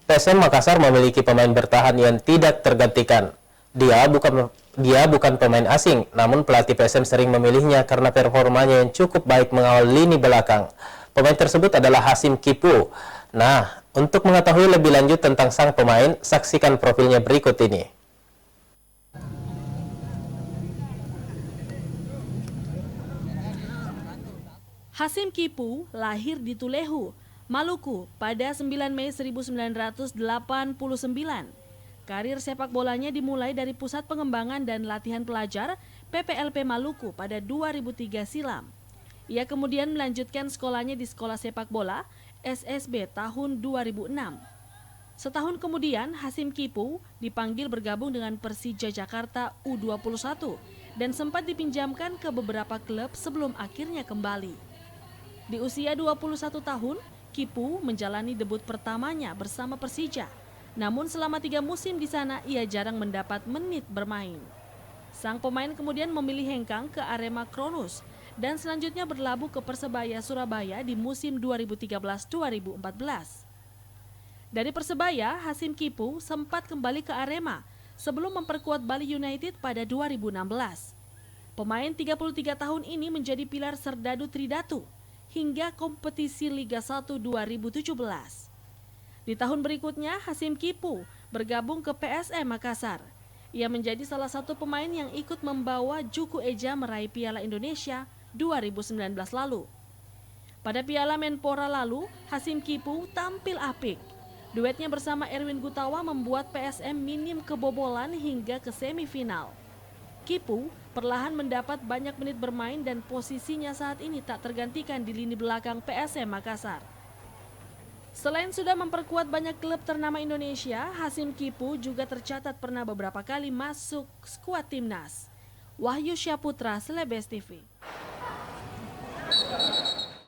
PSM Makassar memiliki pemain bertahan yang tidak tergantikan. Dia bukan pemain asing, namun pelatih PSM sering memilihnya karena performanya yang cukup baik mengawal lini belakang. Pemain tersebut adalah Hasim Kipu. Nah, untuk mengetahui lebih lanjut tentang sang pemain, saksikan profilnya berikut ini. Hasim Kipu lahir di Tulehu, Maluku pada 9 Mei 1989. Karir sepak bolanya dimulai dari Pusat Pengembangan dan Latihan Pelajar PPLP Maluku pada 2003 silam. Ia kemudian melanjutkan sekolahnya di Sekolah Sepak Bola SSB tahun 2006. Setahun kemudian, Hasim Kipu dipanggil bergabung dengan Persija Jakarta U21 dan sempat dipinjamkan ke beberapa klub sebelum akhirnya kembali. Di usia 21 tahun, Kipu menjalani debut pertamanya bersama Persija. Namun selama 3 musim di sana, ia jarang mendapat menit bermain. Sang pemain kemudian memilih hengkang ke Arema Kronus dan selanjutnya berlabuh ke Persebaya Surabaya di musim 2013-2014. Dari Persebaya, Hasim Kipu sempat kembali ke Arema sebelum memperkuat Bali United pada 2016. Pemain 33 tahun ini menjadi pilar Serdadu Tridatu hingga kompetisi Liga 1 2017. Di tahun berikutnya, Hasim Kipu bergabung ke PSM Makassar. Ia menjadi salah satu pemain yang ikut membawa Juku Eja meraih Piala Indonesia 2019 lalu. Pada Piala Menpora lalu, Hasim Kipu tampil apik. Duetnya bersama Erwin Gutawa membuat PSM minim kebobolan hingga ke semifinal. Kipu perlahan mendapat banyak menit bermain dan posisinya saat ini tak tergantikan di lini belakang PSM Makassar. Selain sudah memperkuat banyak klub ternama Indonesia, Hasim Kipu juga tercatat pernah beberapa kali masuk skuad timnas. Wahyu Syaputra, Selebes TV.